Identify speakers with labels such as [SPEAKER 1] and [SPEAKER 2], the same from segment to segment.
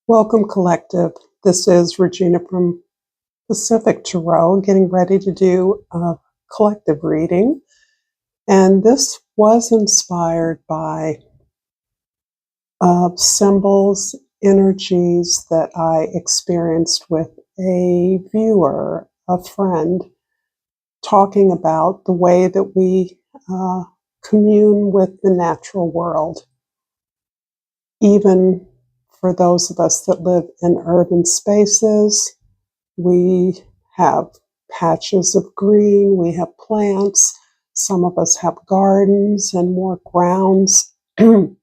[SPEAKER 1] Welcome, Collective. This is Regina from Pacific Tarot, getting ready to do a collective reading. And this was inspired by symbols, energies that I experienced with a viewer, a friend, talking about the way that we commune with the natural world. Even for those of us that live in urban spaces, we have patches of green, we have plants, some of us have gardens and more grounds. And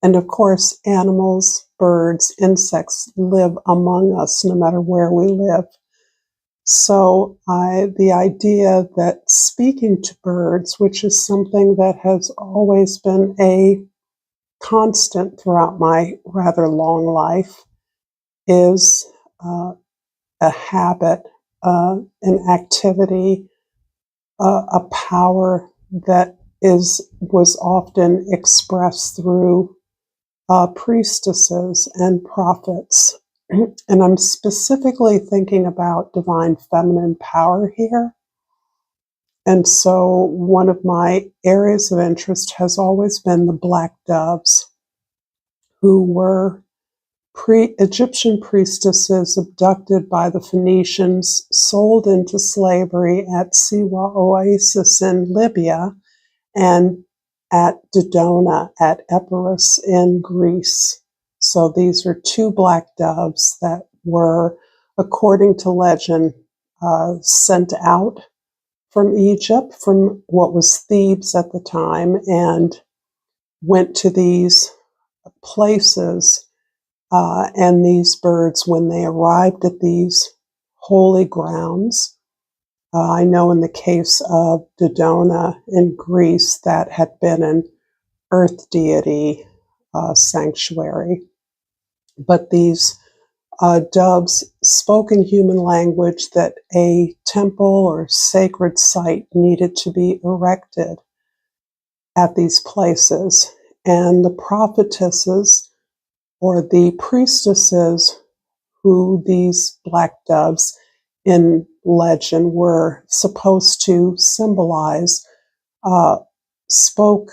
[SPEAKER 1] of course, animals, birds, insects live among us no matter where we live. So the idea that speaking to birds, which is something that has always been a constant throughout my rather long life, is a habit, an activity, a power that was often expressed through priestesses and prophets. And I'm specifically thinking about divine feminine power here. And so one of my areas of interest has always been the black doves, who were Egyptian priestesses abducted by the Phoenicians, sold into slavery at Siwa Oasis in Libya, and at Dodona at Epirus in Greece. So these are two black doves that were, according to legend, sent out from Egypt, from what was Thebes at the time, and went to these places. And these birds, when they arrived at these holy grounds, I know in the case of Dodona in Greece, that had been an earth deity sanctuary. But these doves spoke in human language that a temple or sacred site needed to be erected at these places. And the prophetesses, or the priestesses who these black doves in legend were supposed to symbolize, spoke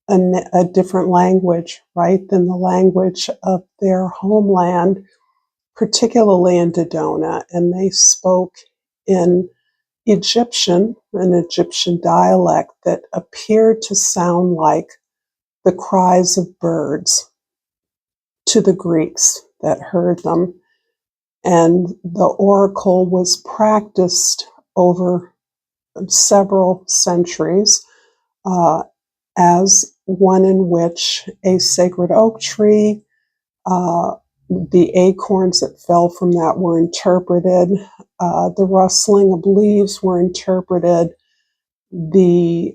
[SPEAKER 1] a different language, right, than the language of their homeland, particularly in Dodona. And they spoke in Egyptian, an Egyptian dialect that appeared to sound like the cries of birds to the Greeks that heard them. And the oracle was practiced over several centuries as one in which a sacred oak tree, the acorns that fell from that were interpreted, the rustling of leaves were interpreted, the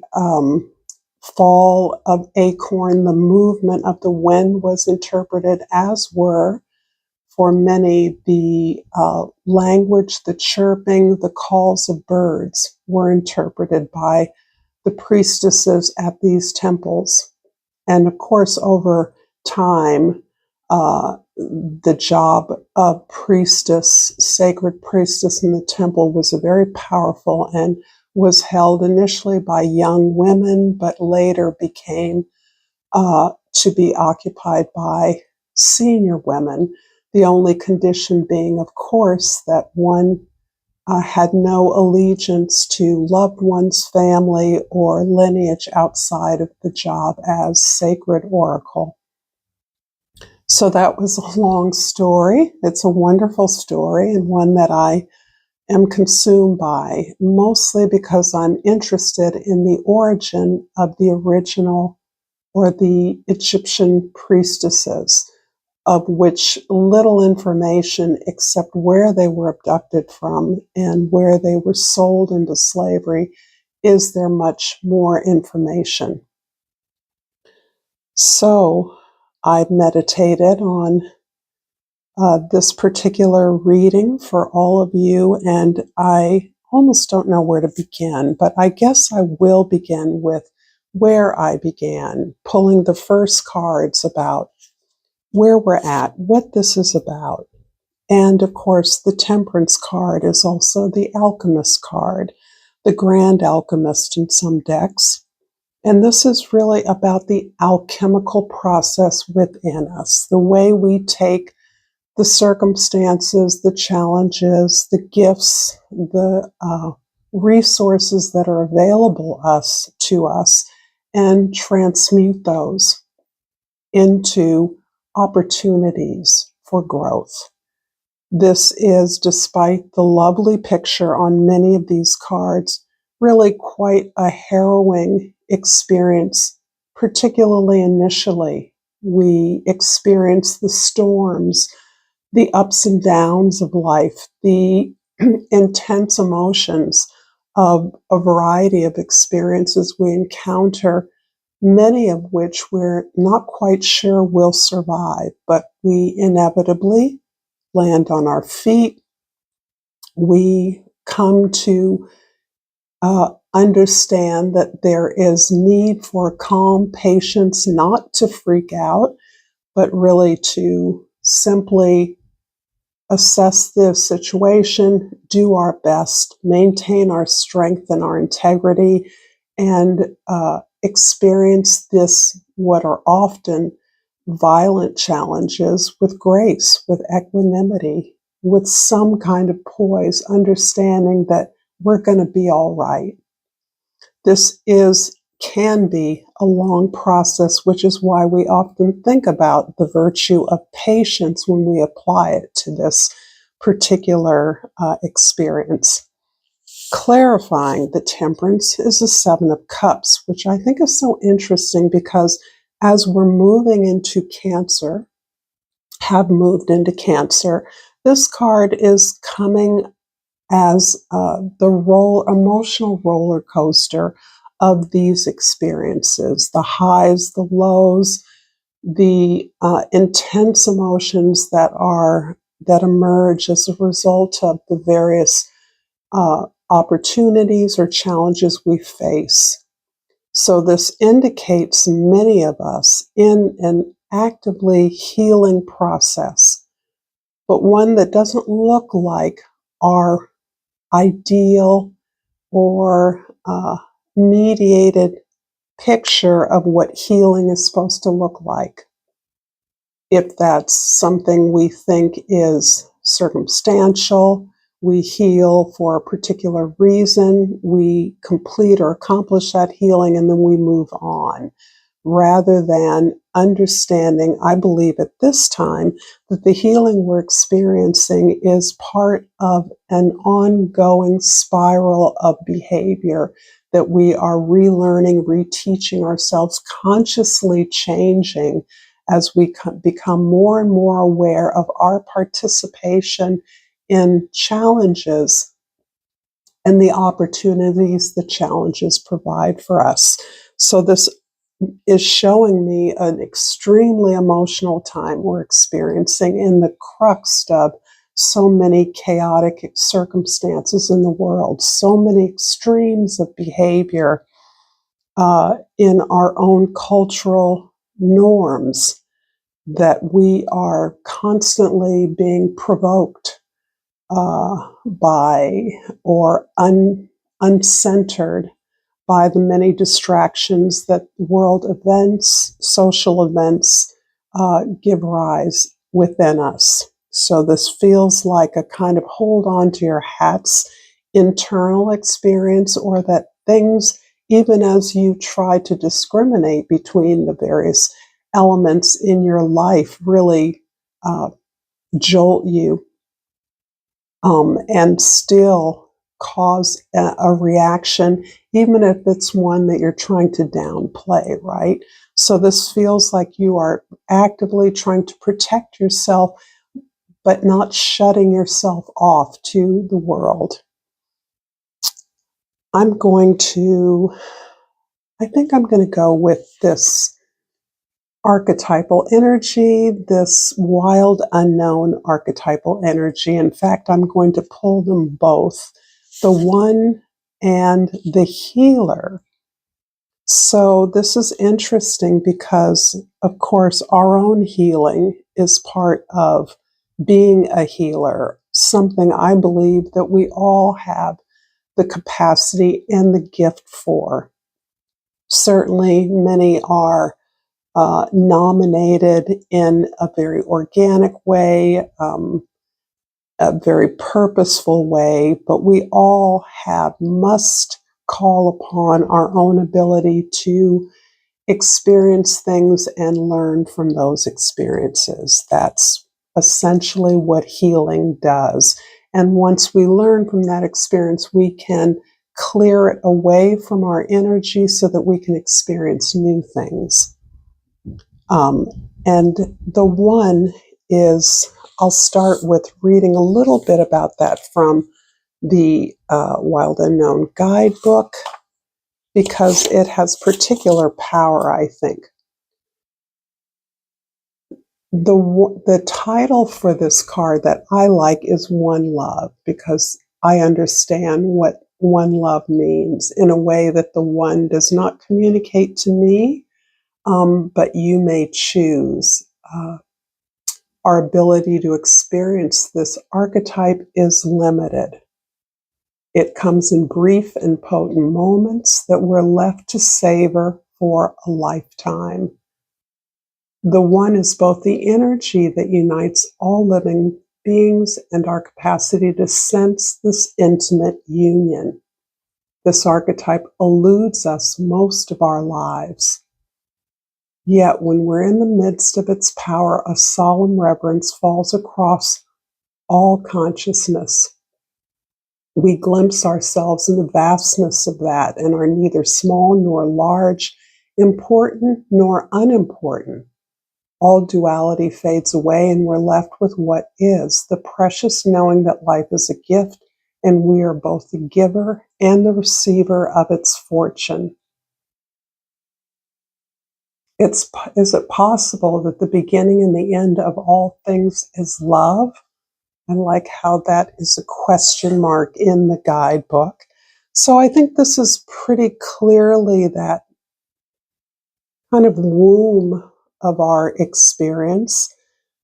[SPEAKER 1] fall of acorn, the movement of the wind was interpreted, as were for many the language, the chirping, the calls of birds were interpreted by the priestesses at these temples. And of course, over time, the job of priestess, sacred priestess in the temple, was a very powerful and was held initially by young women, but later became to be occupied by senior women. The only condition being, of course, that one had no allegiance to loved one's family or lineage outside of the job as sacred oracle. So that was a long story. It's a wonderful story, and one that I am consumed by, mostly because I'm interested in the origin of the original, or the Egyptian priestesses, of which little information, except where they were abducted from and where they were sold into slavery, is there much more information. So I meditated on this particular reading for all of you, and I almost don't know where to begin, but I guess I will begin with where I began, pulling the first cards about where we're at, what this is about. And of course, the Temperance card is also the Alchemist card, the Grand Alchemist in some decks. And this is really about the alchemical process within us, the way we take the circumstances, the challenges, the gifts, the resources that are available to us, and transmute those into opportunities for growth. This is, despite the lovely picture on many of these cards, really quite a harrowing experience, particularly initially. We experience the storms, the ups and downs of life, the intense emotions of a variety of experiences we encounter, many of which we're not quite sure will survive, but we inevitably land on our feet. We come to understand that there is need for calm patience, not to freak out, but really to simply assess the situation, do our best, maintain our strength and our integrity, and experience this, what are often violent challenges, with grace, with equanimity, with some kind of poise, understanding that we're going to be all right. This can be a long process, which is why we often think about the virtue of patience when we apply it to this particular experience. Clarifying the Temperance is the Seven of Cups, which I think is so interesting because as we're moving into Cancer, have moved into Cancer, this card is coming as the emotional roller coaster of these experiences, the highs, the lows, the intense emotions that emerge as a result of the various opportunities or challenges we face. So this indicates many of us in an actively healing process, but one that doesn't look like our ideal or mediated picture of what healing is supposed to look like. If that's something we think is circumstantial, we heal for a particular reason, we complete or accomplish that healing, and then we move on. Rather than understanding, I believe at this time, that the healing we're experiencing is part of an ongoing spiral of behavior that we are relearning, reteaching ourselves, consciously changing as we become more and more aware of our participation in challenges and the opportunities the challenges provide for us. So this is showing me an extremely emotional time we're experiencing in the crux of so many chaotic circumstances in the world, so many extremes of behavior in our own cultural norms that we are constantly being provoked by or uncentered by the many distractions that world events, social events give rise within us. So this feels like a kind of hold on to your hat's internal experience, or that things, even as you try to discriminate between the various elements in your life, really jolt you and still cause a reaction, even if it's one that you're trying to downplay, right? So this feels like you are actively trying to protect yourself, but not shutting yourself off to the world. I think I'm going to go with this archetypal energy, this wild unknown archetypal energy. In fact, I'm going to pull them both, the one and the healer. So this is interesting because, of course, our own healing is part of being a healer, something I believe that we all have the capacity and the gift for. Certainly, many are nominated in a very organic way, a very purposeful way, but we all must call upon our own ability to experience things and learn from those experiences. That's essentially what healing does. And once we learn from that experience, we can clear it away from our energy so that we can experience new things. And the one is, I'll start with reading a little bit about that from the Wild Unknown guidebook, because it has particular power, I think. The title for this card that I like is One Love, because I understand what one love means in a way that the one does not communicate to me, but you may choose. Our ability to experience this archetype is limited. It comes in brief and potent moments that we're left to savor for a lifetime. The one is both the energy that unites all living beings and our capacity to sense this intimate union. This archetype eludes us most of our lives. Yet when we're in the midst of its power, a solemn reverence falls across all consciousness. We glimpse ourselves in the vastness of that and are neither small nor large, important nor unimportant. All duality fades away and we're left with what is, the precious knowing that life is a gift and we are both the giver and the receiver of its fortune. Is it possible that the beginning and the end of all things is love? I like how that is a question mark in the guidebook. So I think this is pretty clearly that kind of womb of our experience,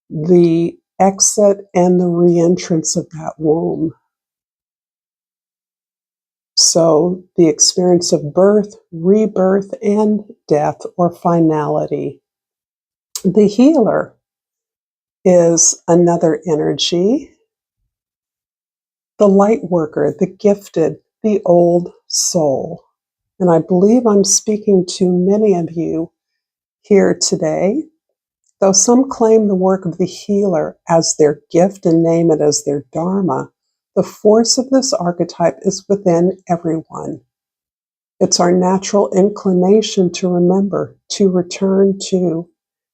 [SPEAKER 1] the exit and the reentrance of that womb. So the experience of birth, rebirth, and death or finality. The healer is another energy. The light worker, the gifted, the old soul. And I believe I'm speaking to many of you here today. Though some claim the work of the healer as their gift and name it as their dharma, the force of this archetype is within everyone. It's our natural inclination to remember, to return to,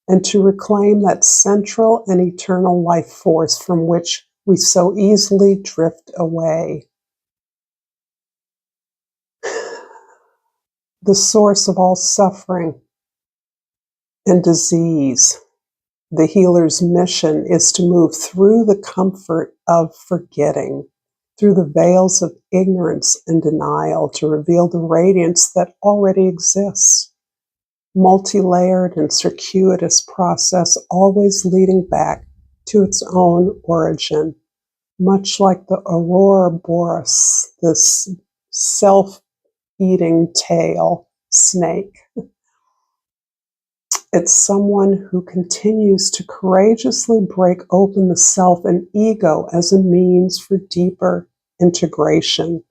[SPEAKER 1] and to reclaim that central and eternal life force from which we so easily drift away. The source of all suffering and disease. The healer's mission is to move through the comfort of forgetting, through the veils of ignorance and denial, to reveal the radiance that already exists. Multi-layered and circuitous process, always leading back to its own origin, much like the aurora boreas, this self-eating tail snake. It's someone who continues to courageously break open the self and ego as a means for deeper integration.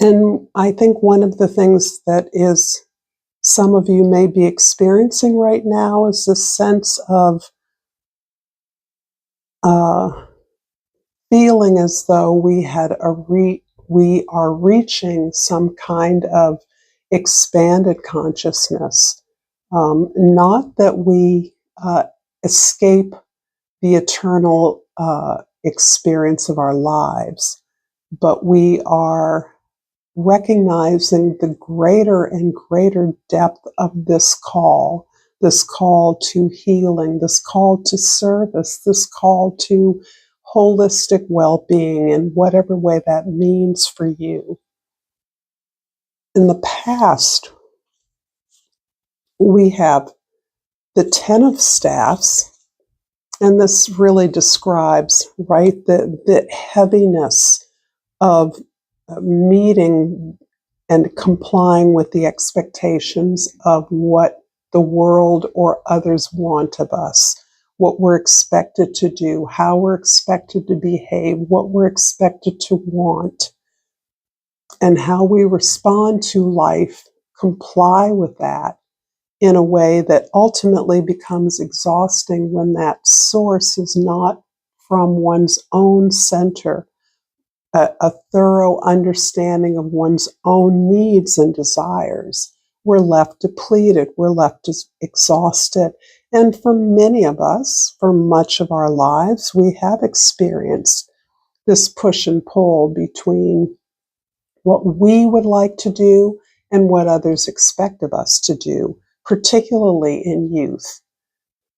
[SPEAKER 1] And I think one of the things that some of you may be experiencing right now is this sense of feeling as though we are reaching some kind of expanded consciousness. Not that we escape the eternal experience of our lives, but we are recognizing the greater and greater depth of this call to healing, this call to service, this call to holistic well-being in whatever way that means for you. In the past, we have The Ten of Staffs, and this really describes, right, the heaviness of meeting and complying with the expectations of what the world or others want of us, what we're expected to do, how we're expected to behave, what we're expected to want, and how we respond to life, comply with that in a way that ultimately becomes exhausting when that source is not from one's own center, a thorough understanding of one's own needs and desires. We're left depleted, we're left exhausted. And for many of us, for much of our lives, we have experienced this push and pull between what we would like to do and what others expect of us to do, particularly in youth.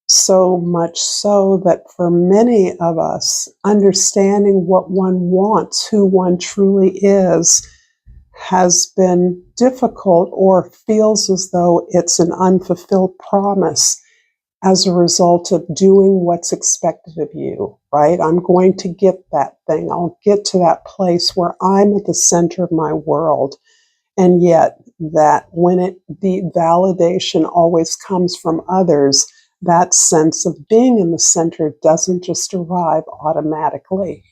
[SPEAKER 1] So much so that for many of us, understanding what one wants, who one truly is, has been difficult or feels as though it's an unfulfilled promise as a result of doing what's expected of you, right? I'm going to get that thing. I'll get to that place where I'm at the center of my world. And yet that when the validation always comes from others, that sense of being in the center doesn't just arrive automatically.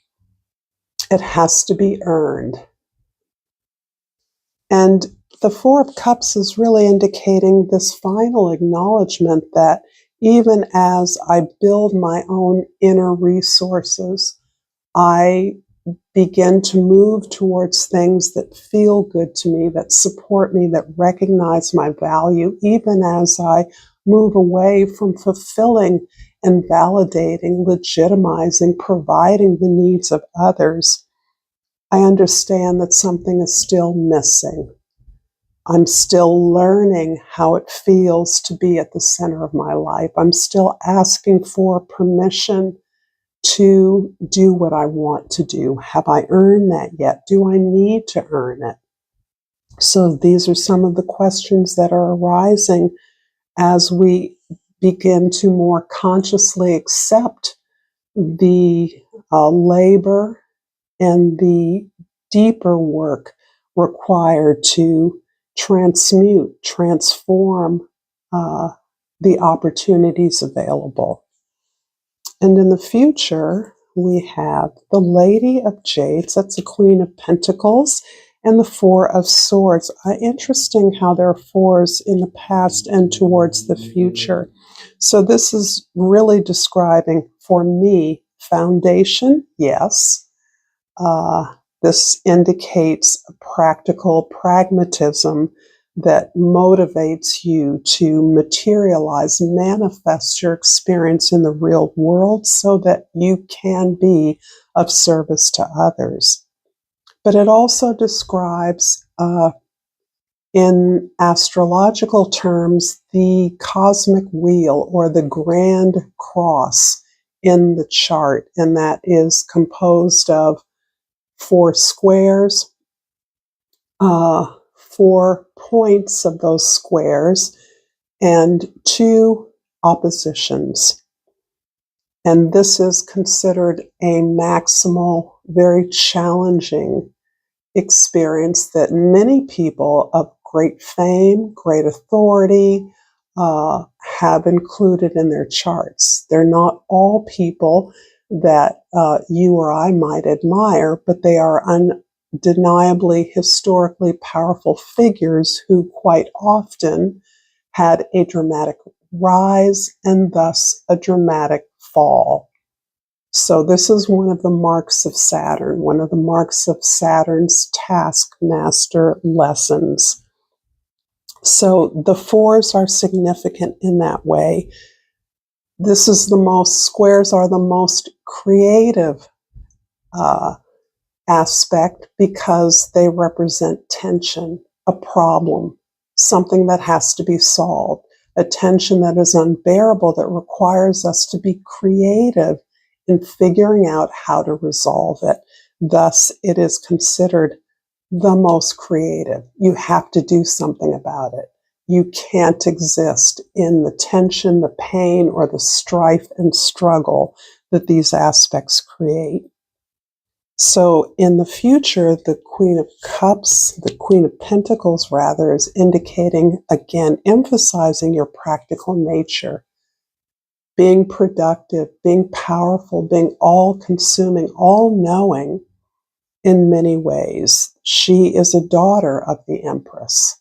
[SPEAKER 1] It has to be earned. And the Four of Cups is really indicating this final acknowledgement that even as I build my own inner resources, I begin to move towards things that feel good to me, that support me, that recognize my value, even as I move away from fulfilling and validating, legitimizing, providing the needs of others. I understand that something is still missing. I'm still learning how it feels to be at the center of my life. I'm still asking for permission to do what I want to do. Have I earned that yet? Do I need to earn it? So these are some of the questions that are arising as we begin to more consciously accept the labor and the deeper work required to transmute, transform the opportunities available. And in the future, we have the Lady of Jades, that's the Queen of Pentacles, and the Four of Swords. Interesting how there are fours in the past and towards the future. So this is really describing, for me, foundation, yes. This indicates a practical pragmatism that motivates you to materialize, manifest your experience in the real world so that you can be of service to others. But it also describes, in astrological terms, the cosmic wheel or the grand cross in the chart, and that is composed of 4 squares, 4 points of those squares, and 2 oppositions. And this is considered a maximal, very challenging experience that many people of great fame, great authority, have included in their charts. They're not all people that you or I might admire, but they are undeniably historically powerful figures who quite often had a dramatic rise and thus a dramatic fall. So this is one of the marks of Saturn, one of the marks of Saturn's taskmaster lessons. So the fours are significant in that way. Squares are the most creative aspect because they represent tension, a problem, something that has to be solved, a tension that is unbearable that requires us to be creative in figuring out how to resolve it. Thus, it is considered the most creative. You have to do something about it. You can't exist in the tension, the pain, or the strife and struggle that these aspects create. So in the future, the Queen of Cups, the Queen of Pentacles rather, is indicating, again, emphasizing your practical nature, being productive, being powerful, being all-consuming, all-knowing in many ways. She is a daughter of the Empress.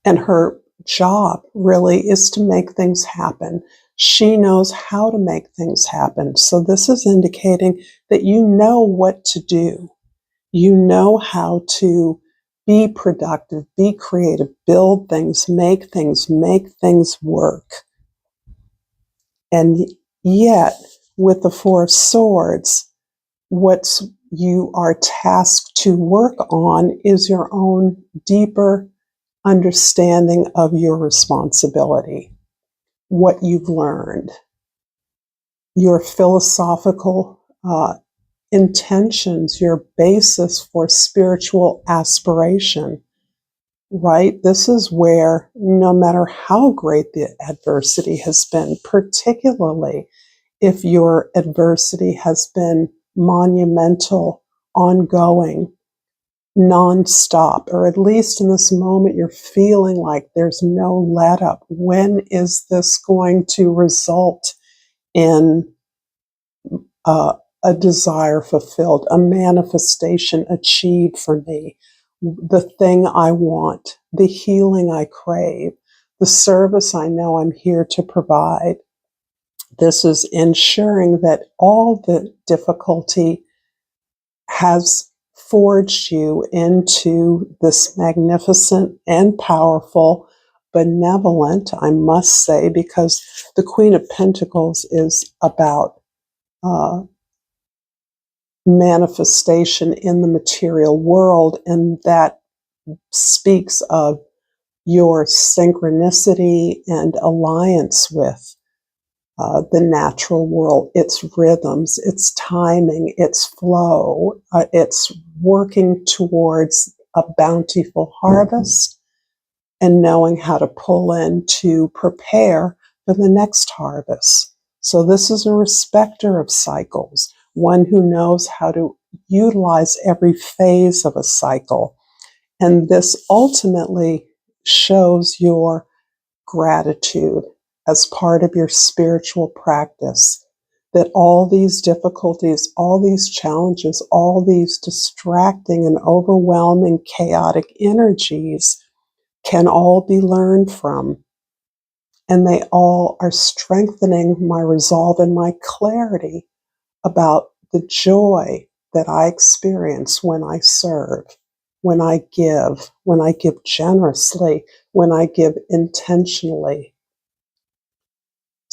[SPEAKER 1] And her job really is to make things happen. She knows how to make things happen. So this is indicating that you know what to do. You know how to be productive, be creative, build things, make things work. And yet, with the Four of Swords, what you are tasked to work on is your own deeper understanding of your responsibility, what you've learned, your philosophical intentions, your basis for spiritual aspiration, right? This is where, no matter how great the adversity has been, particularly if your adversity has been monumental, ongoing, nonstop, or at least in this moment you're feeling like there's no let up. When is this going to result in a desire fulfilled, a manifestation achieved for me, the thing I want, the healing I crave, the service I know I'm here to provide? This is ensuring that all the difficulty has forged you into this magnificent and powerful, benevolent, I must say, because the Queen of Pentacles is about manifestation in the material world, and that speaks of your synchronicity and alliance with the natural world, its rhythms, its timing, its flow. It's working towards a bountiful harvest and knowing how to pull in to prepare for the next harvest. So this is a respecter of cycles, one who knows how to utilize every phase of a cycle. And this ultimately shows your gratitude as part of your spiritual practice, that all these difficulties, all these challenges, all these distracting and overwhelming chaotic energies can all be learned from. And they all are strengthening my resolve and my clarity about the joy that I experience when I serve, when I give generously, when I give intentionally.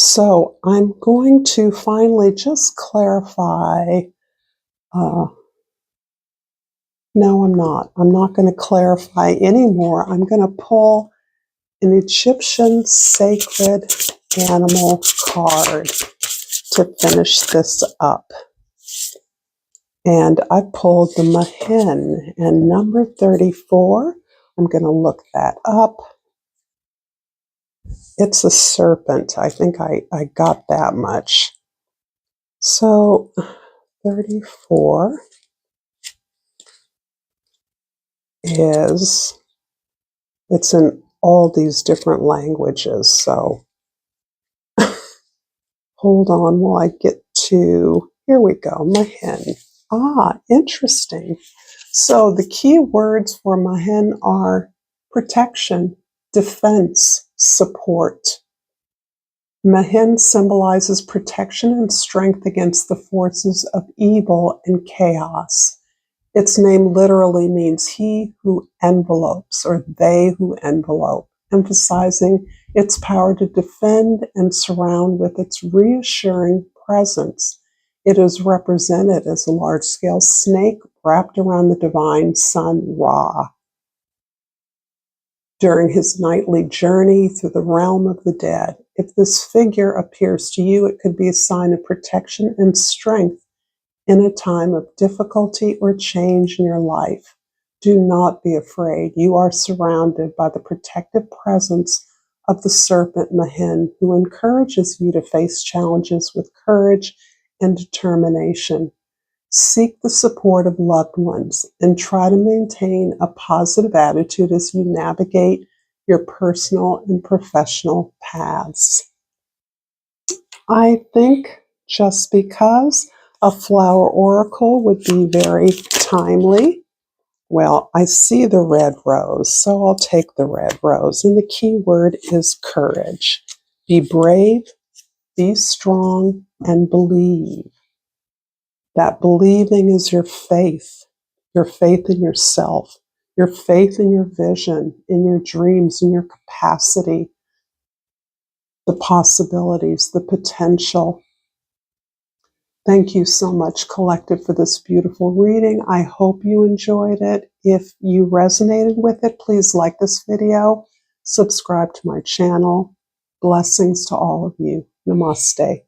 [SPEAKER 1] So I'm going to finally just clarify. No, I'm not. I'm not going to clarify anymore. I'm going to pull an Egyptian sacred animal card to finish this up. And I pulled the Mahin, and number 34, I'm going to look that up. It's a serpent. I think I got that much. So 34 it's in all these different languages. So hold on while I get to, here we go, Mahin. Interesting. So the key words for Mahin are protection, defense, support. Mahin symbolizes protection and strength against the forces of evil and chaos. Its name literally means he who envelopes, or they who envelope, emphasizing its power to defend and surround with its reassuring presence. It is represented as a large-scale snake wrapped around the divine sun Ra during his nightly journey through the realm of the dead. If this figure appears to you, it could be a sign of protection and strength in a time of difficulty or change in your life. Do not be afraid. You are surrounded by the protective presence of the serpent and the hen, who encourages you to face challenges with courage and determination. Seek the support of loved ones and try to maintain a positive attitude as you navigate your personal and professional paths. I think just because a flower oracle would be very timely. Well, I see the red rose, so I'll take the red rose. And the key word is courage. Be brave, be strong, and believe. That believing is your faith in yourself, your faith in your vision, in your dreams, in your capacity, the possibilities, the potential. Thank you so much, Collective, for this beautiful reading. I hope you enjoyed it. If you resonated with it, please like this video, subscribe to my channel. Blessings to all of you. Namaste.